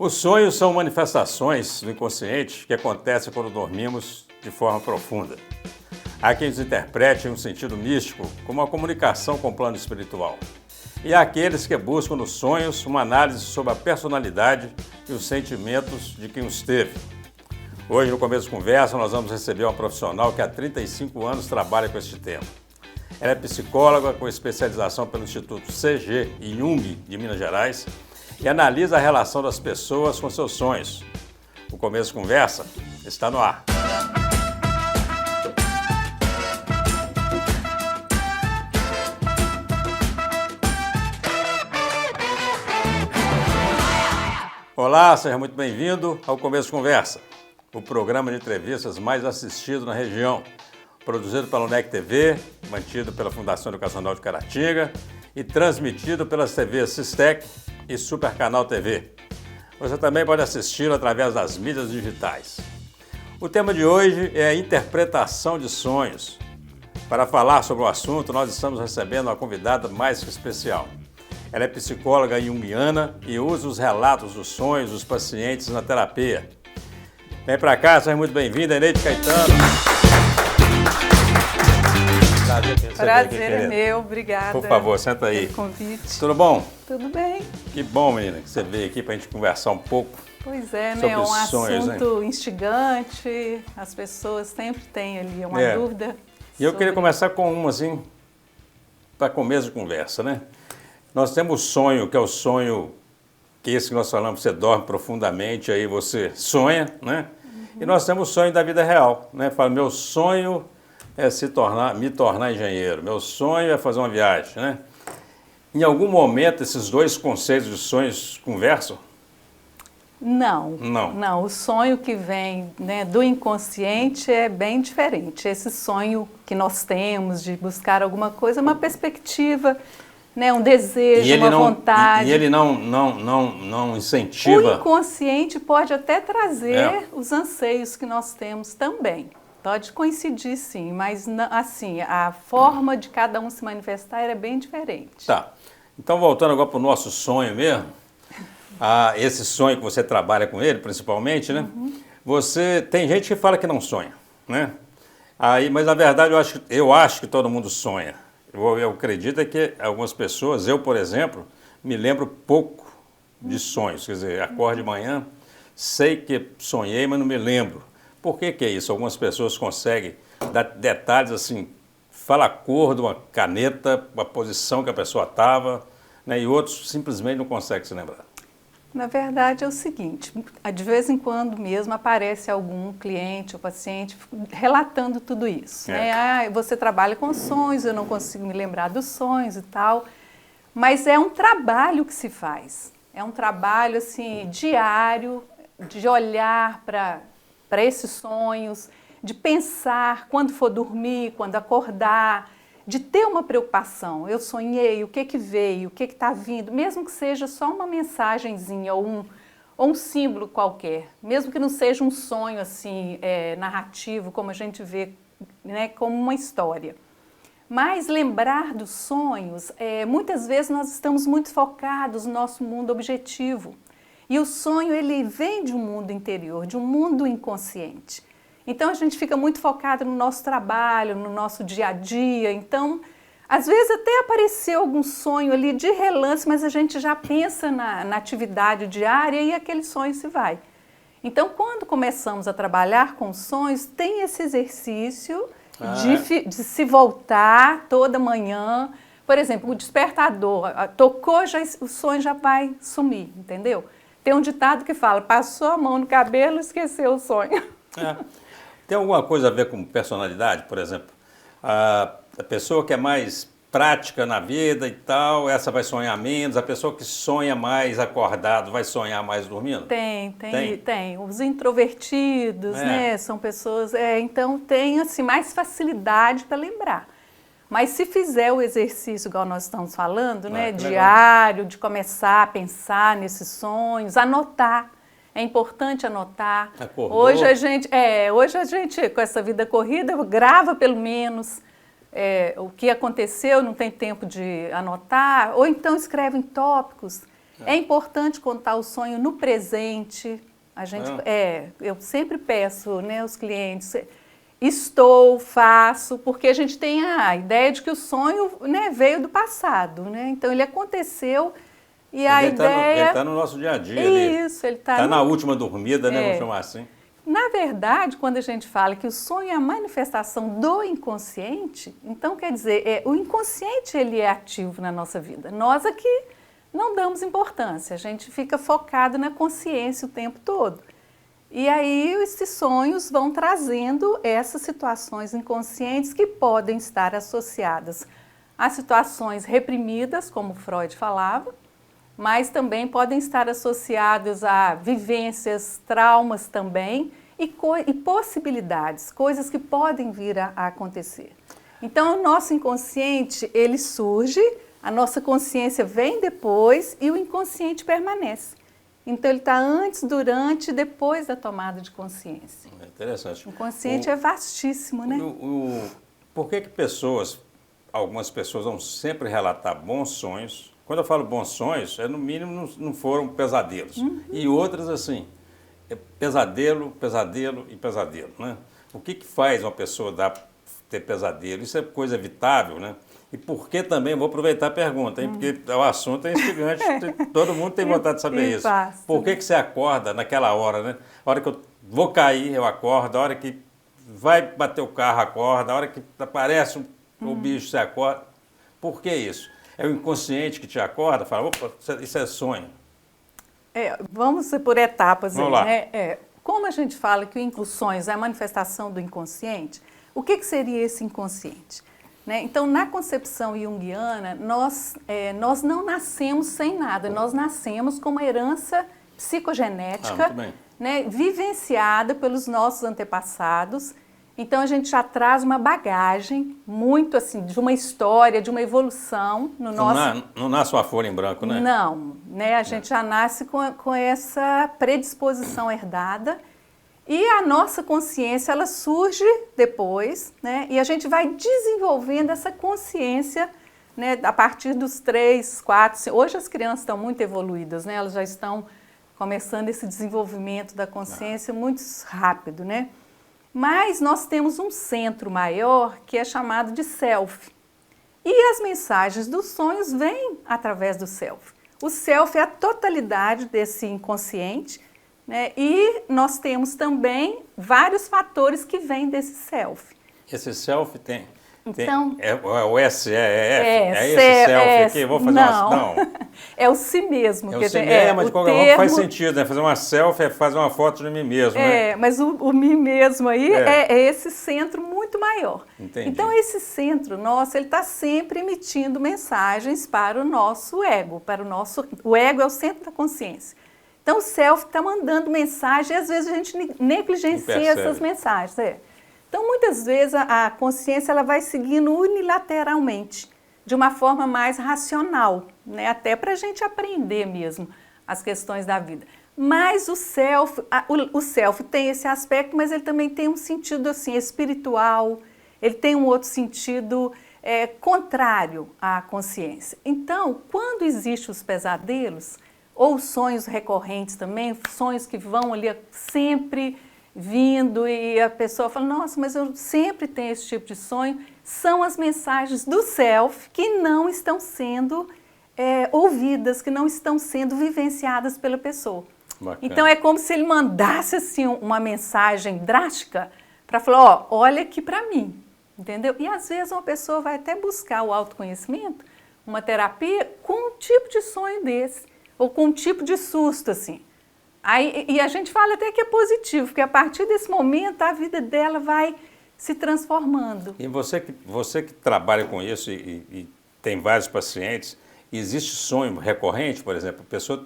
Os sonhos são manifestações do inconsciente que acontecem quando dormimos de forma profunda. Há quem os interprete em um sentido místico, como uma comunicação com o plano espiritual. E há aqueles que buscam nos sonhos uma análise sobre a personalidade e os sentimentos de quem os teve. Hoje, no começo da conversa, nós vamos receber uma profissional que há 35 anos trabalha com este tema. Ela é psicóloga com especialização pelo Instituto CG e Jung de Minas Gerais e analisa a relação das pessoas com seus sonhos. O começo da conversa está no ar. Olá, seja muito bem-vindo ao Começo Conversa, o programa de entrevistas mais assistido na região, produzido pela UNEC TV, mantido pela Fundação Educacional de Caratinga e transmitido pelas TVs Sistec e Super Canal TV. Você também pode assisti-lo através das mídias digitais. O tema de hoje é a interpretação de sonhos. Para falar sobre o assunto, nós estamos recebendo uma convidada mais que especial. Ela é psicóloga junguiana e usa os relatos dos sonhos dos pacientes na terapia. Vem pra cá, seja muito bem-vinda, Eneide Caetano. Prazer é meu, obrigada. Por favor, senta aí. Pelo convite. Tudo bom? Tudo bem. Que bom, menina, que você veio aqui pra gente conversar um pouco. Pois é, sobre né? É um sonhos, assunto instigante, as pessoas sempre têm ali uma dúvida. E eu queria começar com uma, assim, para começo de conversa, né? Nós temos sonho, que é o sonho, que esse que nós falamos, você dorme profundamente, aí você sonha, né? E nós temos o sonho da vida real, né? Fala, meu sonho é me tornar engenheiro, meu sonho é fazer uma viagem, né? Em algum momento esses dois conceitos de sonhos conversam? Não. Não. Não, o sonho que vem, né, do inconsciente é bem diferente. Esse sonho que nós temos de buscar alguma coisa é uma perspectiva, né, um desejo, uma vontade. E ele não incentiva. O inconsciente pode até trazer os anseios que nós temos também. Pode coincidir, sim, mas assim, a forma de cada um se manifestar é bem diferente. Tá. Então, voltando agora para o nosso sonho mesmo, esse sonho que você trabalha com ele, principalmente, né? Você tem gente que fala que não sonha, né? Mas na verdade eu acho que todo mundo sonha. Eu acredito que algumas pessoas, eu por exemplo, me lembro pouco de sonhos. Quer dizer, acordo de manhã, sei que sonhei, mas não me lembro. Por que é isso? Algumas pessoas conseguem dar detalhes assim, fala a cor de uma caneta, a posição que a pessoa estava, né? E outros simplesmente não conseguem se lembrar. Na verdade é o seguinte, de vez em quando mesmo aparece algum cliente ou paciente relatando tudo isso. Né? Você trabalha com sonhos, eu não consigo me lembrar dos sonhos e tal, mas é um trabalho que se faz. É um trabalho assim, diário, de olhar para esses sonhos, de pensar quando for dormir, quando acordar, de ter uma preocupação. Eu sonhei, o que veio, o que está vindo, mesmo que seja só uma mensagenzinha ou um símbolo qualquer, mesmo que não seja um sonho assim narrativo, como a gente vê, né, como uma história. Mas lembrar dos sonhos, muitas vezes nós estamos muito focados no nosso mundo objetivo. E o sonho, ele vem de um mundo interior, de um mundo inconsciente. Então, a gente fica muito focado no nosso trabalho, no nosso dia a dia. Então, às vezes até apareceu algum sonho ali de relance, mas a gente já pensa na atividade diária e aquele sonho se vai. Então, quando começamos a trabalhar com sonhos, tem esse exercício de se voltar toda manhã. Por exemplo, o despertador tocou, o sonho já vai sumir, entendeu? Tem um ditado que fala, passou a mão no cabelo, esqueceu o sonho. Tem alguma coisa a ver com personalidade, por exemplo? A pessoa que é mais prática na vida e tal, essa vai sonhar menos, a pessoa que sonha mais acordado vai sonhar mais dormindo? Tem. Os introvertidos, né, são pessoas, então tem assim, mais facilidade para lembrar. Mas se fizer o exercício, igual nós estamos falando, né, diário, de começar a pensar nesses sonhos, anotar. É importante anotar. Acordou. Hoje a gente, com essa vida corrida, grava pelo menos o que aconteceu, não tem tempo de anotar, ou então escreve em tópicos. É importante contar o sonho no presente. Eu sempre peço, né, aos clientes, estou, faço, porque a gente tem a ideia de que o sonho, né, veio do passado, né? Então ele aconteceu e a ideia... Ele está no nosso dia a dia. Isso, ele está na última dormida, né, vamos chamar assim. Na verdade, quando a gente fala que o sonho é a manifestação do inconsciente, então quer dizer, o inconsciente ele é ativo na nossa vida. Nós aqui não damos importância, a gente fica focado na consciência o tempo todo. E aí esses sonhos vão trazendo essas situações inconscientes que podem estar associadas a situações reprimidas, como Freud falava, mas também podem estar associados a vivências, traumas também e possibilidades, coisas que podem vir a acontecer. Então, o nosso inconsciente, ele surge, a nossa consciência vem depois e o inconsciente permanece. Então, ele está antes, durante e depois da tomada de consciência. É interessante. O inconsciente é vastíssimo, né? Por que algumas pessoas vão sempre relatar bons sonhos? Quando eu falo bons sonhos, no mínimo não foram pesadelos. E outras assim, pesadelo, pesadelo e pesadelo, né? O que faz uma pessoa ter pesadelo? Isso é coisa evitável, né? E por que também, vou aproveitar a pergunta, hein? Porque o assunto é instigante, todo mundo tem vontade de saber isso. Por que você acorda naquela hora, né? A hora que eu vou cair, eu acordo, a hora que vai bater o carro, acorda, a hora que aparece o bicho, você acorda. Por que isso? É o inconsciente que te acorda, fala, opa, isso é sonho. Vamos por etapas Vamos aí, lá. né? Como a gente fala que os sonhos é a manifestação do inconsciente, o que seria esse inconsciente? Né? Então, na concepção junguiana, nós não nascemos sem nada, nós nascemos com uma herança psicogenética, né, vivenciada pelos nossos antepassados. Então, a gente já traz uma bagagem muito assim, de uma história, de uma evolução no nosso... Não nasce uma folha em branco, né? Não, né? A gente já nasce com essa predisposição herdada e a nossa consciência, ela surge depois, né? E a gente vai desenvolvendo essa consciência, né? A partir dos 3, 4... Hoje as crianças estão muito evoluídas, né? Elas já estão começando esse desenvolvimento da consciência muito rápido, né? Mas nós temos um centro maior que é chamado de self. E as mensagens dos sonhos vêm através do self. O self é a totalidade desse inconsciente, né? E nós temos também vários fatores que vêm desse self. Esse self tem... Então, é o S, esse self aqui, vou fazer não. É o si mesmo. Mas de qualquer forma faz sentido, né? Fazer uma selfie é fazer uma foto de mim mesmo, né? Mas o mim mesmo aí é esse centro muito maior. Entendi. Então, esse centro nosso, ele está sempre emitindo mensagens para o nosso ego, o ego é o centro da consciência. Então, o self está mandando mensagem e às vezes a gente negligencia essas mensagens. Então, muitas vezes, a consciência ela vai seguindo unilateralmente, de uma forma mais racional, né? Até para a gente aprender mesmo as questões da vida. Mas o self tem esse aspecto, mas ele também tem um sentido assim, espiritual, ele tem um outro sentido contrário à consciência. Então, quando existem os pesadelos, ou sonhos recorrentes também, sonhos que vão ali sempre... vindo e a pessoa fala, nossa, mas eu sempre tenho esse tipo de sonho, são as mensagens do self que não estão sendo ouvidas, que não estão sendo vivenciadas pela pessoa. Bacana. Então é como se ele mandasse assim uma mensagem drástica para falar, olha aqui para mim, entendeu? E às vezes uma pessoa vai até buscar o autoconhecimento, uma terapia com um tipo de sonho desse, ou com um tipo de susto assim. E a gente fala até que é positivo, porque a partir desse momento a vida dela vai se transformando. E você que trabalha com isso e tem vários pacientes, existe sonho recorrente, por exemplo? A pessoa,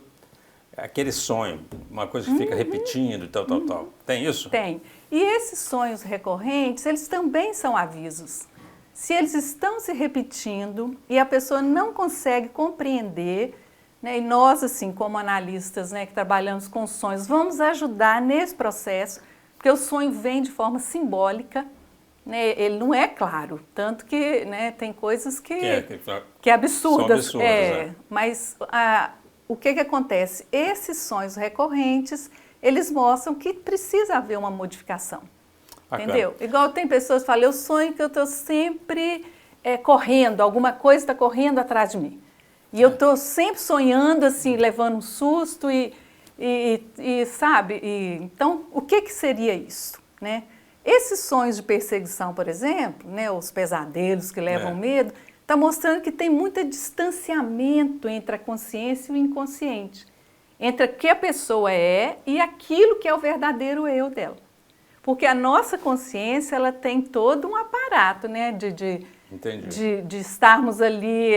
aquele sonho, uma coisa que fica repetindo e tal. Tem isso? Tem. E esses sonhos recorrentes, eles também são avisos. Se eles estão se repetindo e a pessoa não consegue compreender... E nós, assim, como analistas, né, que trabalhamos com sonhos, vamos ajudar nesse processo, porque o sonho vem de forma simbólica, né, ele não é claro, tanto que, né, tem coisas que absurdas. São absurdas, mas o que acontece? Esses sonhos recorrentes, eles mostram que precisa haver uma modificação. Bacana. Entendeu? Igual tem pessoas que falam, eu sonho que eu estou sempre correndo, alguma coisa está correndo atrás de mim. E eu estou sempre sonhando, assim, levando um susto sabe? Então, o que seria isso, né? Esses sonhos de perseguição, por exemplo, né, os pesadelos que levam medo, está mostrando que tem muito distanciamento entre a consciência e o inconsciente. Entre o que a pessoa é e aquilo que é o verdadeiro eu dela. Porque a nossa consciência, ela tem todo um aparato, né, de estarmos ali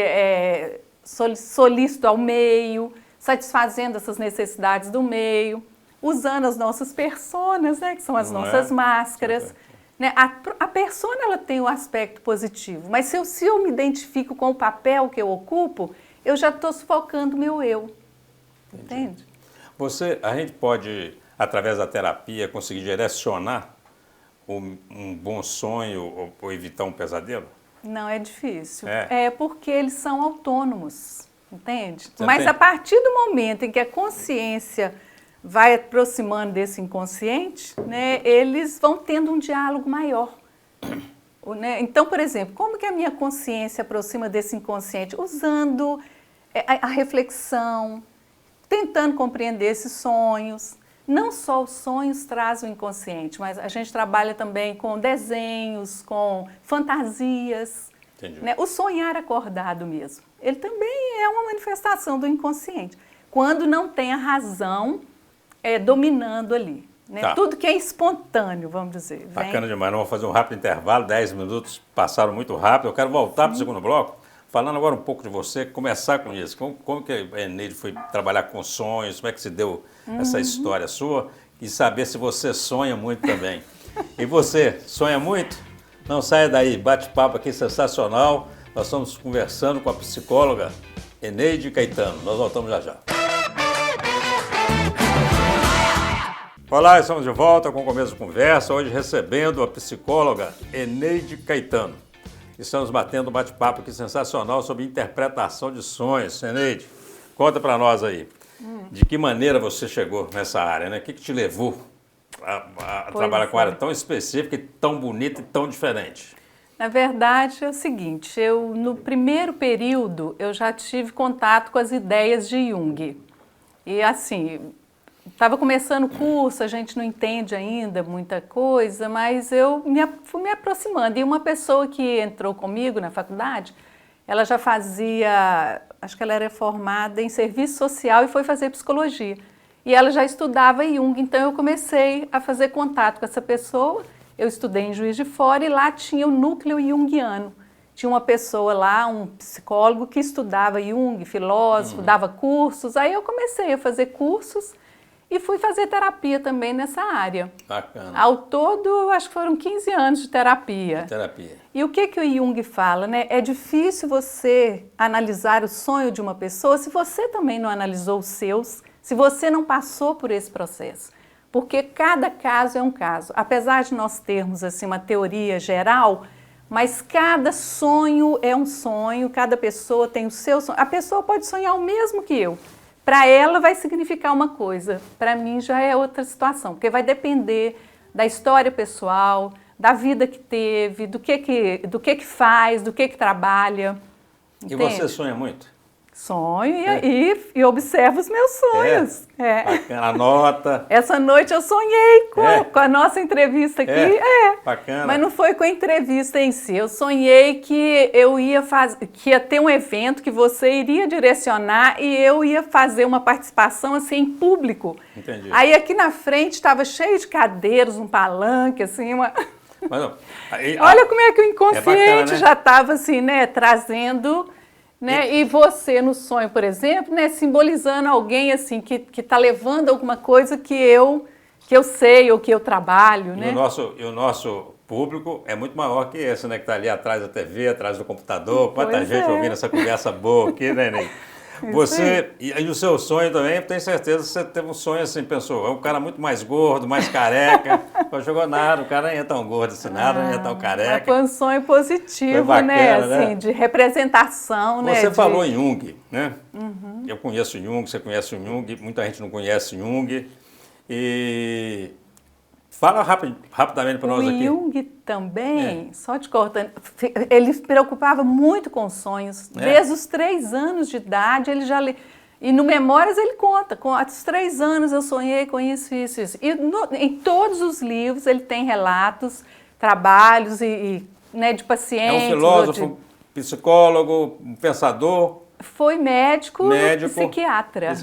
solícito ao meio, satisfazendo essas necessidades do meio, usando as nossas personas, né, que são as nossas máscaras. Né? A persona, ela tem um aspecto positivo, mas se eu me identifico com o papel que eu ocupo, eu já estou sufocando o meu eu. Entende? A gente pode, através da terapia, conseguir direcionar um bom sonho ou evitar um pesadelo? Não, é difícil. É porque eles são autônomos, entende? Você Mas entende? a partir do momento em que a consciência vai aproximando desse inconsciente, né, eles vão tendo um diálogo maior. Né? Então, por exemplo, como que a minha consciência aproxima desse inconsciente? Usando a reflexão, tentando compreender esses sonhos. Não só os sonhos trazem o inconsciente, mas a gente trabalha também com desenhos, com fantasias. Né? O sonhar acordado mesmo, ele também é uma manifestação do inconsciente. Quando não tem a razão dominando ali. Né? Tá. Tudo que é espontâneo, vamos dizer. Bacana demais. Nós vamos fazer um rápido intervalo, 10 minutos passaram muito rápido. Eu quero voltar para o segundo bloco, falando agora um pouco de você, começar com isso. Como que a Eneide foi trabalhar com sonhos, como é que se deu essa história sua e saber se você sonha muito também. E você, sonha muito? Não saia daí, bate-papo aqui sensacional. Nós estamos conversando com a psicóloga Eneide Caetano. Nós voltamos já já. Olá, estamos de volta com o Começo de Conversa, hoje recebendo a psicóloga Eneide Caetano. Estamos batendo um bate-papo aqui sensacional sobre interpretação de sonhos. Eneide, conta para nós aí, de que maneira você chegou nessa área, né? O que te levou a trabalhar com uma área tão específica e tão bonita e tão diferente? Na verdade, é o seguinte, no primeiro período, eu já tive contato com as ideias de Jung. E assim, estava começando o curso, a gente não entende ainda muita coisa, mas eu fui me aproximando. E uma pessoa que entrou comigo na faculdade, ela já fazia, acho que ela era formada em serviço social e foi fazer psicologia. E ela já estudava Jung, então eu comecei a fazer contato com essa pessoa. Eu estudei em Juiz de Fora e lá tinha o núcleo junguiano. Tinha uma pessoa lá, um psicólogo que estudava Jung, filósofo, dava cursos. Aí eu comecei a fazer cursos e fui fazer terapia também nessa área. Bacana. Ao todo, acho que foram 15 anos de terapia. E o que o Jung fala, né? É difícil você analisar o sonho de uma pessoa se você também não analisou os seus, se você não passou por esse processo. Porque cada caso é um caso. Apesar de nós termos assim, uma teoria geral, mas cada sonho é um sonho, cada pessoa tem o seu sonho. A pessoa pode sonhar o mesmo que eu. Para ela vai significar uma coisa, para mim já é outra situação, porque vai depender da história pessoal, da vida que teve, do que faz, do que trabalha. Entende? E você sonha muito? Sonho e observo os meus sonhos. Bacana, anota. Essa noite eu sonhei com a nossa entrevista aqui. Bacana. Mas não foi com a entrevista em si. Eu sonhei que que ia ter um evento que você iria direcionar e eu ia fazer uma participação assim em público. Entendi. Aí aqui na frente estava cheio de cadeiras, um palanque, assim, Mas, não, olha como é que o inconsciente bacana, né? já estava assim, né, trazendo. Né? E você no sonho, por exemplo, né, simbolizando alguém assim que está levando alguma coisa que eu sei ou que eu trabalho. Né? E o nosso público é muito maior que esse, né? Que está ali atrás da TV, atrás do computador. Quanta gente ouvindo essa conversa boa aqui, né, Ney? Você, e o seu sonho também, eu tenho certeza que você teve um sonho assim, pensou, é um cara muito mais gordo, mais careca. Não jogou nada, o cara nem é tão gordo assim, nada, nem é tão careca. Foi um sonho positivo, bacana, né? Assim, né? de representação, né? Você falou em Jung, né? Eu conheço Jung, você conhece o Jung, muita gente não conhece Jung. E fala rapidamente para nós aqui. O Jung também, só te cortando, ele se preocupava muito com sonhos. Desde os 3 anos de idade, ele já... E no Memórias ele conta, com os 3 anos eu sonhei com isso. E em todos os livros ele tem relatos, trabalhos né, de pacientes. É um filósofo, psicólogo, um pensador. Foi médico e psiquiatra.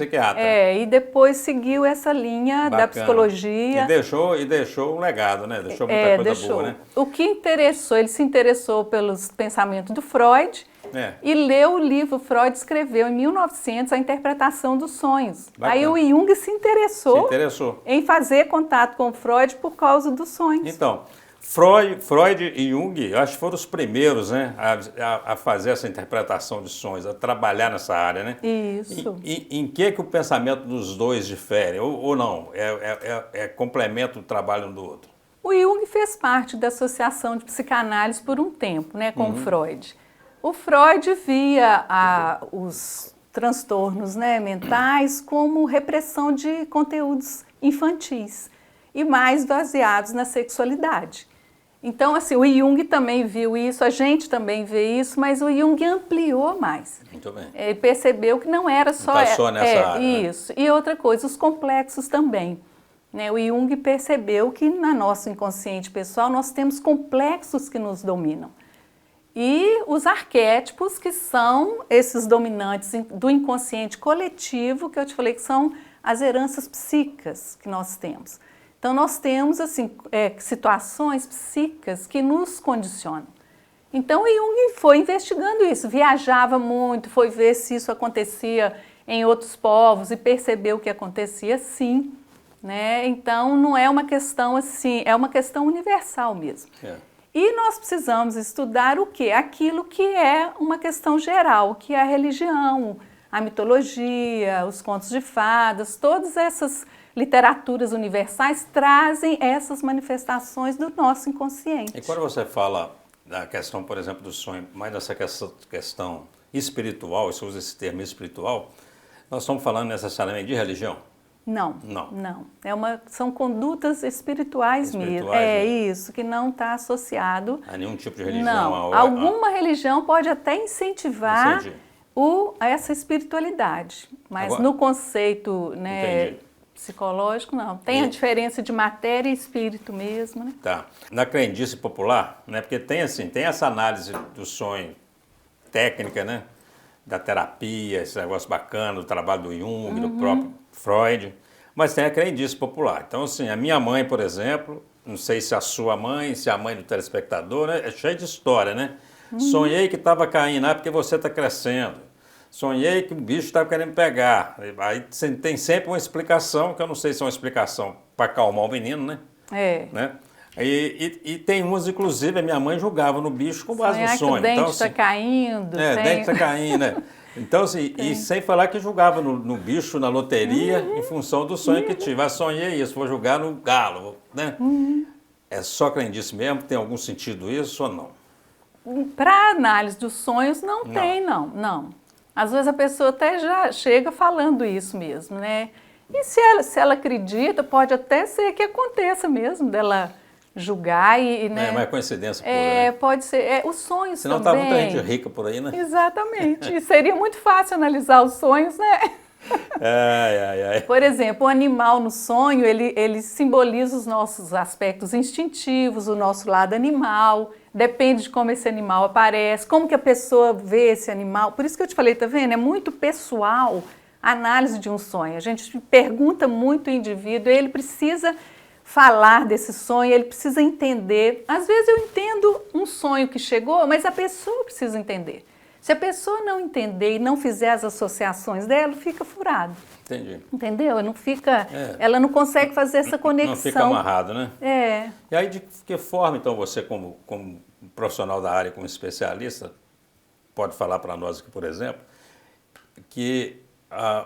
E depois seguiu essa linha da psicologia. E deixou um legado, né? Deixou muita coisa boa, né? O que interessou, ele se interessou pelos pensamentos do Freud e leu o livro. Freud escreveu em 1900 a interpretação dos sonhos. Bacana. Aí o Jung se interessou em fazer contato com o Freud por causa dos sonhos. Então, Freud e Jung, eu acho que foram os primeiros, né, a fazer essa interpretação de sonhos, a trabalhar nessa área, né? Isso. Em que o pensamento dos dois difere? Ou não? Complementa o trabalho um do outro? O Jung fez parte da Associação de Psicanálise por um tempo, né, com o Freud. O Freud via os transtornos, né, mentais como repressão de conteúdos infantis e mais baseados na sexualidade. Então, assim, o Jung também viu isso, a gente também vê isso, mas o Jung ampliou mais. Muito bem. Ele percebeu que não era só... Não está só nessa área. Isso. Né? E outra coisa, os complexos também. Né? O Jung percebeu que no nosso inconsciente pessoal nós temos complexos que nos dominam. E os arquétipos, que são esses dominantes do inconsciente coletivo, que eu te falei que são as heranças psíquicas que nós temos. Então, nós temos assim, situações psíquicas que nos condicionam. Então, o Jung foi investigando isso, viajava muito, foi ver se isso acontecia em outros povos e percebeu que acontecia sim. Né? Então, não é uma questão assim, é uma questão universal mesmo. E nós precisamos estudar o quê? Aquilo que é uma questão geral, que é a religião, a mitologia, os contos de fadas, todas essas literaturas universais trazem essas manifestações do nosso inconsciente. E quando você fala da questão, por exemplo, do sonho, mais dessa questão espiritual, você usa esse termo espiritual, nós estamos falando necessariamente de religião? Não. São condutas espirituais mesmo. Isso, que não está associado a nenhum tipo de religião. Não. Alguma religião pode até incentivar essa espiritualidade, mas agora, no conceito, né, psicológico, não. Tem a diferença de matéria e espírito mesmo, né? Tá. Na crendice popular, né, porque tem essa análise do sonho técnica, né? Da terapia, esse negócio bacana, do trabalho do Jung, do próprio Freud, mas tem a crendice popular. Então, assim, a minha mãe, por exemplo, não sei se a sua mãe, se a mãe do telespectador, né, é cheia de história, né? Sonhei que estava caindo, porque você está crescendo. Sonhei que o bicho estava querendo pegar. Aí tem sempre uma explicação, que eu não sei se é uma explicação para acalmar o menino, né? Né? E tem umas, inclusive, a minha mãe julgava no bicho com base no sonho. O dente está caindo. O dente está caindo, né? Então, assim, e sem falar que julgava no bicho, na loteria, em função do sonho que tive. Sonhei isso, vou julgar no galo, né? É só crendice mesmo? Tem algum sentido isso ou não? Para análise dos sonhos, não tem, não. Às vezes a pessoa até já chega falando isso mesmo, né? E se ela acredita, pode até ser que aconteça mesmo dela julgar né? É mais coincidência pura, né? Pode ser. Os sonhos senão também. Senão tá muita gente rica por aí, né? Exatamente. E seria muito fácil analisar os sonhos, né? Por exemplo, o animal no sonho, ele simboliza os nossos aspectos instintivos, o nosso lado animal. Depende de como esse animal aparece, como que a pessoa vê esse animal. Por isso que eu te falei, tá vendo? É muito pessoal a análise de um sonho. A gente pergunta muito o indivíduo, ele precisa falar desse sonho, ele precisa entender. Às vezes eu entendo um sonho que chegou, mas a pessoa precisa entender. Se a pessoa não entender e não fizer as associações dela, fica furado. Entendi. Entendeu? Não fica, ela não consegue fazer essa conexão. Não fica amarrado, né? E aí, de que forma, então, você, como profissional da área, como especialista, pode falar para nós aqui, por exemplo, que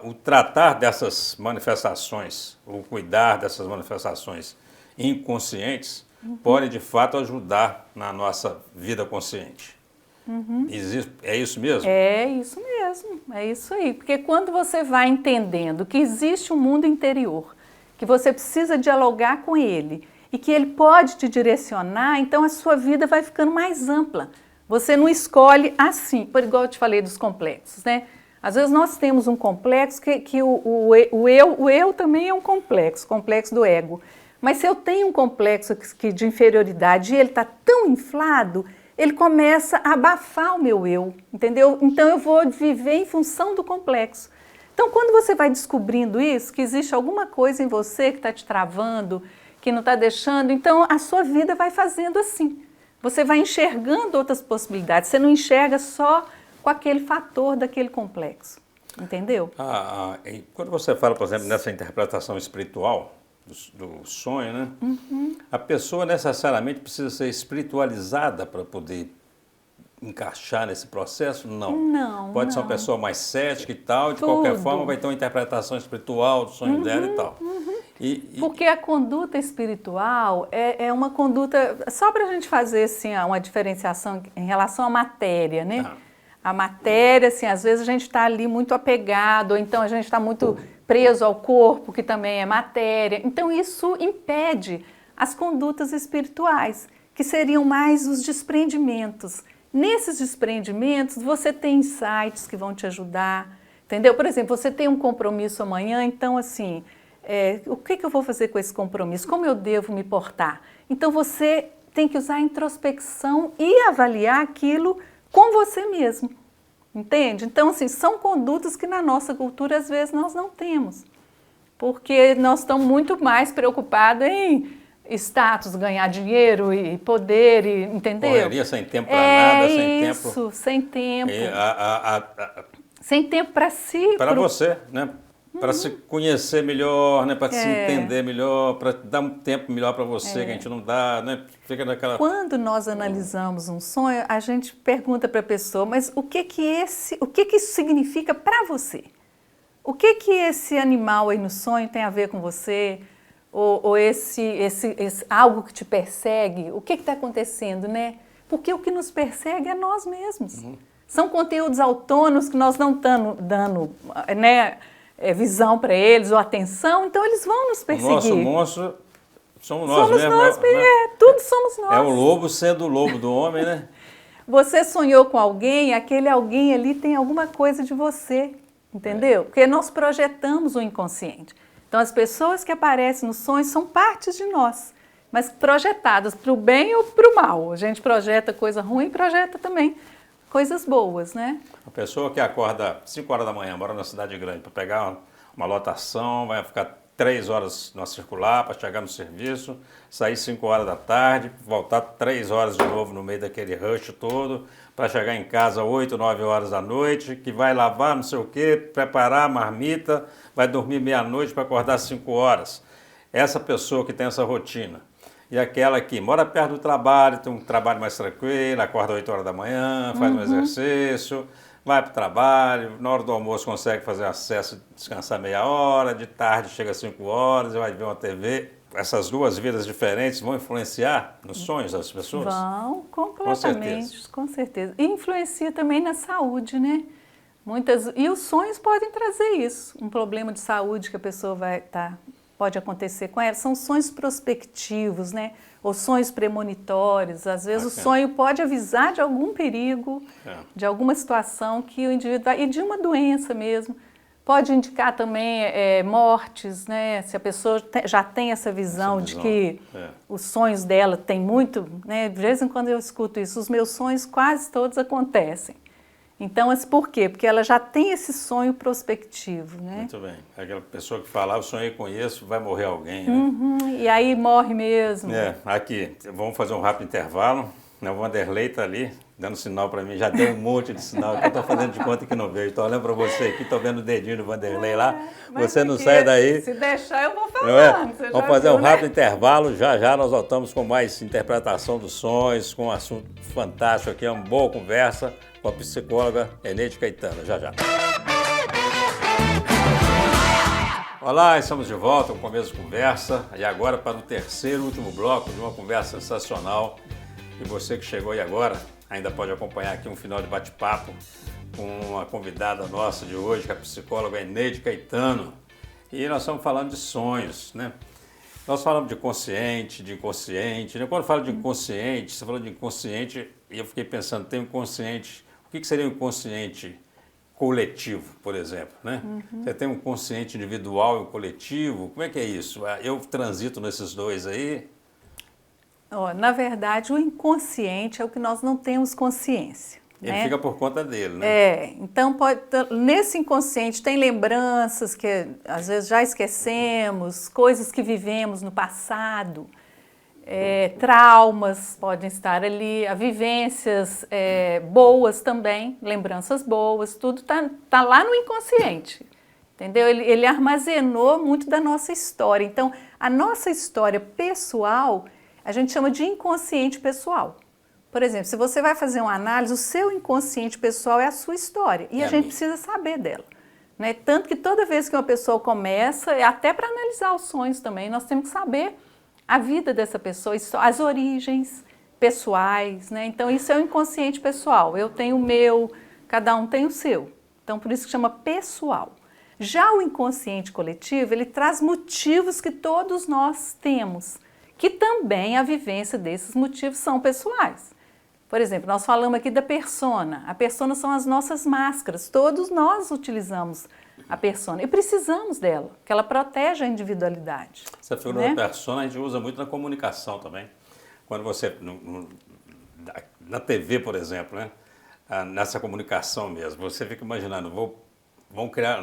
o tratar dessas manifestações, o cuidar dessas manifestações inconscientes, pode, de fato, ajudar na nossa vida consciente? É isso mesmo? É isso mesmo, é isso aí. Porque quando você vai entendendo que existe um mundo interior, que você precisa dialogar com ele e que ele pode te direcionar, então a sua vida vai ficando mais ampla. Você não escolhe assim, por igual eu te falei dos complexos, né? Às vezes nós temos um complexo que o eu também é um complexo do ego. Mas se eu tenho um complexo de inferioridade e ele está tão inflado, ele começa a abafar o meu eu, entendeu? Então eu vou viver em função do complexo. Então quando você vai descobrindo isso, que existe alguma coisa em você que está te travando, que não está deixando, então a sua vida vai fazendo assim. Você vai enxergando outras possibilidades, você não enxerga só com aquele fator daquele complexo, entendeu? E quando você fala, por exemplo, nessa interpretação espiritual do sonho, né? A pessoa necessariamente precisa ser espiritualizada para poder encaixar nesse processo? Não. Não. Pode ser uma pessoa mais cética e tal, de qualquer forma vai ter uma interpretação espiritual do sonho dela e tal. Porque a conduta espiritual é uma conduta, só para a gente fazer assim, uma diferenciação em relação à matéria, né? A matéria, assim, às vezes a gente está ali muito apegado, ou então a gente está muito preso ao corpo, que também é matéria. Então isso impede as condutas espirituais, que seriam mais os desprendimentos. Nesses desprendimentos você tem insights que vão te ajudar, entendeu? Por exemplo, você tem um compromisso amanhã, então assim, o que eu vou fazer com esse compromisso? Como eu devo me portar? Então você tem que usar a introspecção e avaliar aquilo com você mesmo, entende? Então, assim, são condutas que na nossa cultura, às vezes, nós não temos, porque nós estamos muito mais preocupados em status, ganhar dinheiro e poder, entendeu? Correria sem tempo para nada, sem tempo... Isso, sem tempo. Sem tempo para si. Para você, né? Para se conhecer melhor, né? Para se entender melhor, para dar um tempo melhor para você, que a gente não dá, né? Fica naquela... Quando nós analisamos um sonho, a gente pergunta para a pessoa, mas o que isso significa para você? O que esse animal aí no sonho tem a ver com você? Ou esse algo que te persegue? O que está acontecendo, né? Porque o que nos persegue é nós mesmos. São conteúdos autônomos que nós não estamos dando, né? Visão para eles ou atenção, então eles vão nos perseguir. O nosso monstro somos nós mesmos. Tudo somos nós. É o lobo sendo o lobo do homem, né? Você sonhou com alguém, aquele alguém ali tem alguma coisa de você, entendeu? Porque nós projetamos o inconsciente. Então as pessoas que aparecem nos sonhos são partes de nós, mas projetadas para o bem ou para o mal. A gente projeta coisa ruim e projeta também coisas boas, né? A pessoa que acorda 5 horas da manhã, mora na cidade grande, para pegar uma lotação, vai ficar 3 horas na circular para chegar no serviço, sair 5 horas da tarde, voltar 3 horas de novo no meio daquele rush todo, para chegar em casa 8, 9 horas da noite, que vai lavar não sei o quê, preparar a marmita, vai dormir meia-noite para acordar 5 horas. Essa pessoa que tem essa rotina. E aquela que mora perto do trabalho, tem um trabalho mais tranquilo, acorda 8 horas da manhã, faz um exercício, vai para o trabalho, na hora do almoço consegue fazer acesso, descansar meia hora, de tarde chega às 5 horas, vai ver uma TV. Essas duas vidas diferentes vão influenciar nos sonhos das pessoas? Vão, completamente, com certeza. E influencia também na saúde, né? E os sonhos podem trazer isso, um problema de saúde que a pessoa pode acontecer com ela, são sonhos prospectivos, né? Ou sonhos premonitórios. Às vezes o sonho pode avisar de algum perigo, de alguma situação que o indivíduo vai... E de uma doença mesmo. Pode indicar também mortes, né? Se a pessoa já tem essa visão de que os sonhos dela tem muito... Né? De vez em quando eu escuto isso, os meus sonhos quase todos acontecem. Então, por quê? Porque ela já tem esse sonho prospectivo, né? Muito bem. Aquela pessoa que fala, eu sonhei com isso, vai morrer alguém, né? E aí morre mesmo. Aqui, vamos fazer um rápido intervalo. O Vanderlei está ali, dando sinal para mim, já deu um monte de sinal aqui, eu estou fazendo de conta que não vejo. Estou olhando para você aqui, estou vendo o dedinho do Vanderlei lá, você não sai daí. Se deixar, eu vou falando. Não é? Vamos fazer um rápido intervalo, já nós voltamos com mais interpretação dos sonhos, com um assunto fantástico aqui, uma boa conversa com a psicóloga Eneide Caetano, já. Olá, estamos de volta com o Começo de Conversa e agora para o terceiro e último bloco de uma conversa sensacional. E você que chegou aí agora, ainda pode acompanhar aqui um final de bate-papo com uma convidada nossa de hoje, que é a psicóloga Eneide Caetano. E nós estamos falando de sonhos, né? Nós falamos de consciente, de inconsciente, né? Quando eu falo de inconsciente, você falou de inconsciente, e eu fiquei pensando, tem um inconsciente, o que seria um inconsciente coletivo, por exemplo, né? Você tem um consciente individual e um coletivo, como é que é isso? Eu transito nesses dois aí? Na verdade, o inconsciente é o que nós não temos consciência. Ele fica por conta dele, né? Então nesse inconsciente tem lembranças que às vezes já esquecemos, coisas que vivemos no passado, traumas podem estar ali, vivências boas também, lembranças boas, tudo tá lá no inconsciente, entendeu? Ele armazenou muito da nossa história. Então, a nossa história pessoal, a gente chama de inconsciente pessoal. Por exemplo, se você vai fazer uma análise, o seu inconsciente pessoal é a sua história e a gente precisa saber dela, né? Tanto que toda vez que uma pessoa começa, até para analisar os sonhos também, nós temos que saber a vida dessa pessoa, as origens pessoais, né? Então isso é o inconsciente pessoal, eu tenho o meu, cada um tem o seu, então por isso que chama pessoal. Já o inconsciente coletivo, ele traz motivos que todos nós temos, que também a vivência desses motivos são pessoais. Por exemplo, nós falamos aqui da persona. A persona são as nossas máscaras. Todos nós utilizamos a persona e precisamos dela, porque ela protege a individualidade. Essa figura da persona a gente usa muito na comunicação também. Quando você, na TV, por exemplo, né? Nessa comunicação mesmo, você fica imaginando,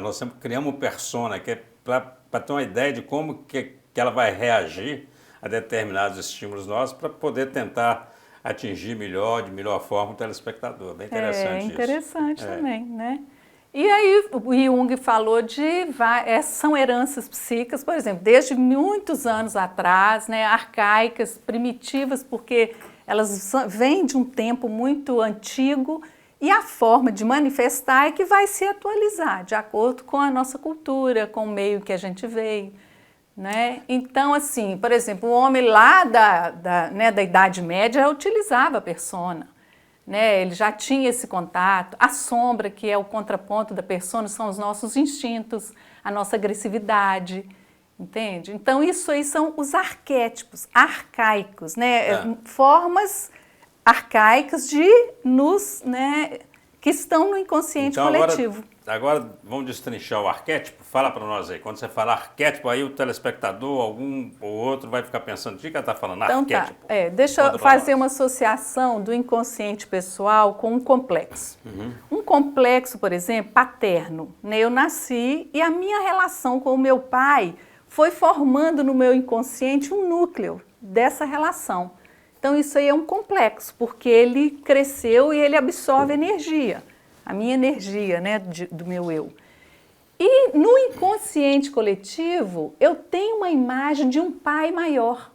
nós sempre criamos uma persona que é para ter uma ideia de como que ela vai reagir a determinados estímulos nossos para poder tentar atingir de melhor forma o telespectador. Bem interessante isso. É interessante também, né? E aí o Jung falou são heranças psíquicas, por exemplo, desde muitos anos atrás, né, arcaicas, primitivas, porque elas vêm de um tempo muito antigo e a forma de manifestar é que vai se atualizar de acordo com a nossa cultura, com o meio que a gente veio. Né? Então, assim, por exemplo, o homem lá da Idade Média já utilizava a persona, né? Ele já tinha esse contato. A sombra, que é o contraponto da persona, são os nossos instintos, a nossa agressividade, entende? Então, isso aí são os arquétipos arcaicos, né? Formas arcaicas que estão no inconsciente coletivo. Agora vamos destrinchar o arquétipo. Fala para nós aí. Quando você fala arquétipo, aí o telespectador, algum ou outro, vai ficar pensando, o que ela está falando? Então, arquétipo. Deixa eu fazer uma associação do inconsciente pessoal com um complexo. Um complexo, por exemplo, paterno. Né? Eu nasci e a minha relação com o meu pai foi formando no meu inconsciente um núcleo dessa relação. Então, isso aí é um complexo, porque ele cresceu e ele absorve energia. A minha energia, né, do meu eu. E no inconsciente coletivo, eu tenho uma imagem de um pai maior,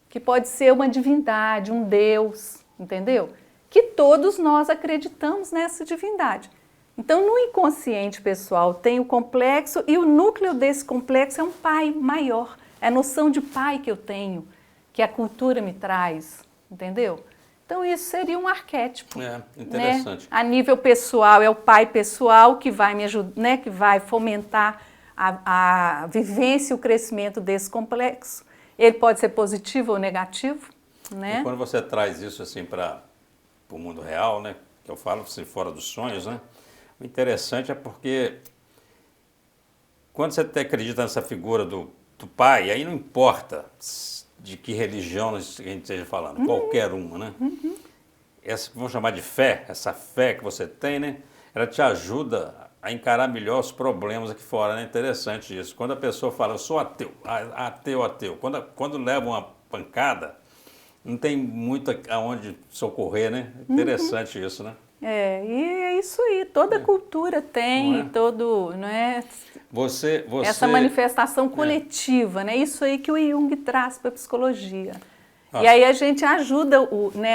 que pode ser uma divindade, um Deus, entendeu? Que todos nós acreditamos nessa divindade. Então, no inconsciente pessoal tem o complexo e o núcleo desse complexo é um pai maior. É a noção de pai que eu tenho, que a cultura me traz, entendeu? Então, isso seria um arquétipo. Interessante. Né? A nível pessoal, é o pai pessoal que vai me ajudar, né? Que vai fomentar a vivência e o crescimento desse complexo. Ele pode ser positivo ou negativo. Né? E quando você traz isso assim para o mundo real, né? Que eu falo assim, fora dos sonhos, né? O interessante é porque quando você acredita nessa figura do pai, aí não importa de que religião a gente esteja falando, qualquer uma, né? Vamos chamar de fé, essa fé que você tem, né? Ela te ajuda a encarar melhor os problemas aqui fora, né? Interessante isso. Quando a pessoa fala, eu sou ateu, ateu. Quando leva uma pancada, não tem muito aonde socorrer, né? Interessante isso, né? E é isso aí, toda cultura tem, não é? Essa manifestação coletiva, né? Isso aí que o Jung traz para a psicologia. Nossa. E aí a gente ajuda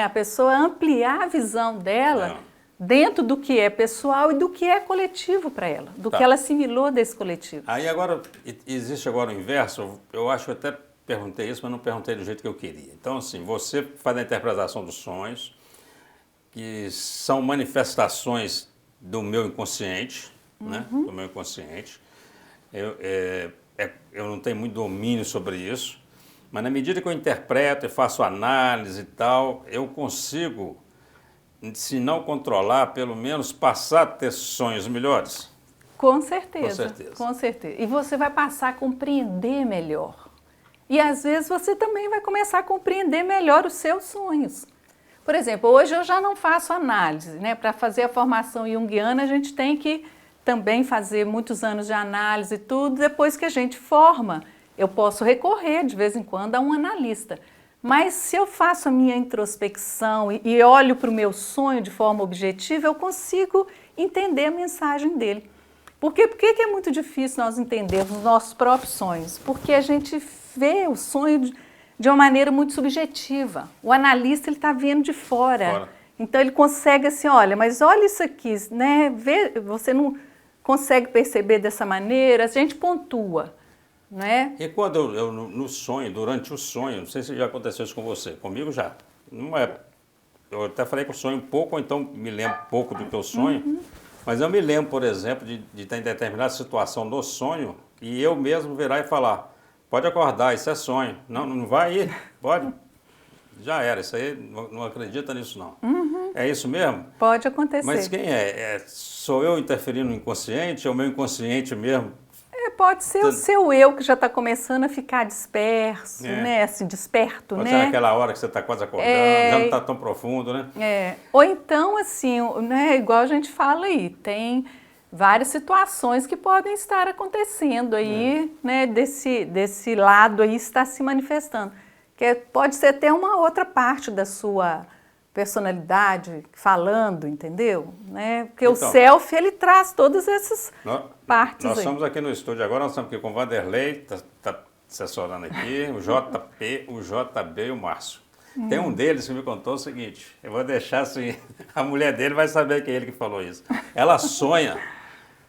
a pessoa a ampliar a visão dela dentro do que é pessoal e do que é coletivo para ela, do que ela assimilou desse coletivo. Aí agora, existe agora o inverso, eu acho que eu até perguntei isso, mas não perguntei do jeito que eu queria. Então, assim, você faz a interpretação dos sonhos, que são manifestações do meu inconsciente, né? Do meu inconsciente. Eu não tenho muito domínio sobre isso, mas na medida que eu interpreto e faço análise e tal, eu consigo, se não controlar, pelo menos passar a ter sonhos melhores. Com certeza, Com certeza. com certeza. E você vai passar a compreender melhor. E às vezes você também vai começar a compreender melhor os seus sonhos. Por exemplo, hoje eu já não faço análise, né? Para fazer a formação junguiana, a gente tem que também fazer muitos anos de análise e tudo. Depois que a gente forma, eu posso recorrer de vez em quando a um analista. Mas se eu faço a minha introspecção e olho para o meu sonho de forma objetiva, eu consigo entender a mensagem dele. Por que é muito difícil nós entendermos os nossos próprios sonhos? Porque a gente vê o sonho de uma maneira muito subjetiva. O analista ele está vendo de fora. Então ele consegue assim, olha, mas olha isso aqui, né? Você não consegue perceber dessa maneira, a gente pontua, né? E quando eu no sonho, durante o sonho, não sei se já aconteceu isso com você, comigo já. Não é, eu até falei que eu sonho um pouco, ou então me lembro pouco do que eu sonho, mas eu me lembro, por exemplo, de estar em determinada situação do sonho e eu mesmo virar e falar, pode acordar, isso é sonho. Não vai ir, pode. Já era, isso aí, não acredita nisso não. É isso mesmo? Pode acontecer. Mas quem é? Sou eu interferindo no inconsciente ou o meu inconsciente mesmo? Pode ser o seu eu que já está começando a ficar disperso, né? Assim, desperto, pode né? ser naquela hora que você está quase acordando, já não está tão profundo, né? Ou então, assim, né, igual a gente fala aí, tem várias situações que podem estar acontecendo aí, né? Desse lado aí está se manifestando. Que pode ser até uma outra parte da sua personalidade falando, entendeu? Né? Porque então, o self, ele traz todas essas partes nós aí. estamos aqui no estúdio agora, nós estamos aqui com o Vanderlei, está assessorando aqui, o JP, o JB e o Márcio. Tem um deles que me contou o seguinte, eu vou deixar assim, a mulher dele vai saber que é ele que falou isso. Ela sonha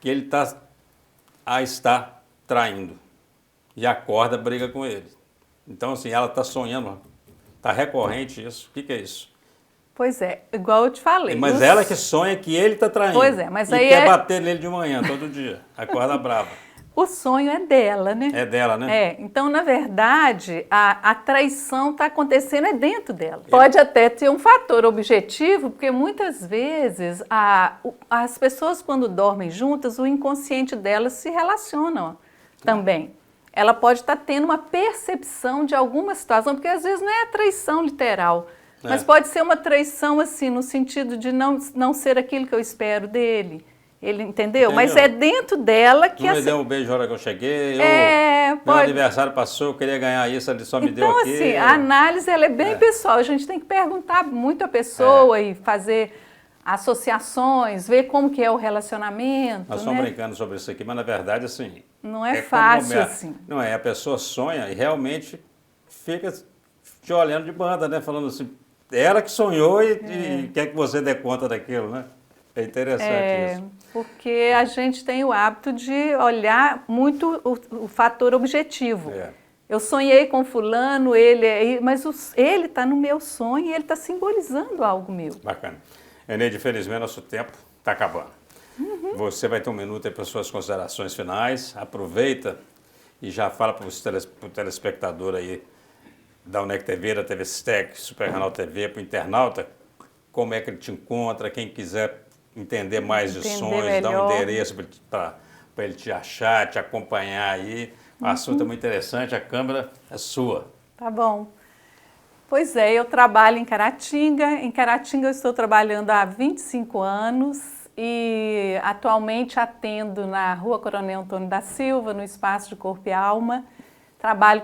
que ele está traindo e acorda, briga com ele. Então, assim, ela está sonhando, está recorrente isso. O que é isso? Pois é, igual eu te falei. Mas ela que sonha que ele está traindo. Pois é, mas e aí quer bater nele de manhã, todo dia. Acorda brava. O sonho é dela, né? É dela, né? Então, na verdade, a traição está acontecendo dentro dela. Pode até ter um fator objetivo, porque muitas vezes as pessoas, quando dormem juntas, o inconsciente delas se relacionam também. Ela pode estar tendo uma percepção de alguma situação, porque às vezes não é a traição literal, mas pode ser uma traição assim, no sentido de não ser aquilo que eu espero dele. Ele entendeu? Mas é dentro dela que... Não me deu um beijo na hora que eu cheguei, meu aniversário passou, eu queria ganhar isso, ele só me deu aqui. Então, assim, a análise ela é bem pessoal, a gente tem que perguntar muito a pessoa e fazer associações, ver como que é o relacionamento. Nós estamos brincando sobre isso aqui, mas na verdade, assim... Não é fácil, assim. Não é, a pessoa sonha e realmente fica te olhando de banda, né? Falando assim, ela que sonhou e quer que você dê conta daquilo, né? É interessante isso. Porque a gente tem o hábito de olhar muito o fator objetivo. Eu sonhei com fulano, mas ele está no meu sonho e ele está simbolizando algo meu. Bacana. Eneide, infelizmente nosso tempo está acabando. Você vai ter um minuto aí para suas considerações finais. Aproveita e já fala para o telespectador aí da UNEC TV, da TV Sistec, Super Canal TV, para o internauta, como é que ele te encontra, quem quiser entender mais de sonhos, dá um endereço para ele te achar, te acompanhar aí. O assunto é muito interessante, a câmera é sua. Tá bom. Pois é, eu trabalho em Caratinga. Em Caratinga eu estou trabalhando há 25 anos e atualmente atendo na Rua Coronel Antônio da Silva, no Espaço de Corpo e Alma. Trabalho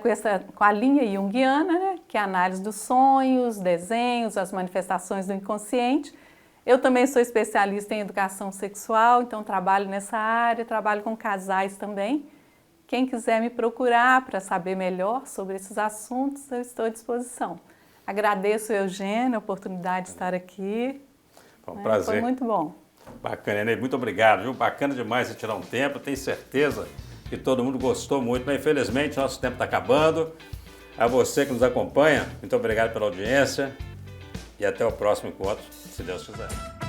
com a linha junguiana, né, que é a análise dos sonhos, desenhos, as manifestações do inconsciente. Eu também sou especialista em educação sexual, então trabalho nessa área, trabalho com casais também. Quem quiser me procurar para saber melhor sobre esses assuntos, eu estou à disposição. Agradeço, Eugênio, a oportunidade de estar aqui. Foi um prazer. Foi muito bom. Bacana, Eneide, muito obrigado, viu? Bacana demais você tirar um tempo, tenho certeza que todo mundo gostou muito, mas infelizmente nosso tempo está acabando. A você que nos acompanha, muito obrigado pela audiência e e até o próximo encontro, se Deus quiser.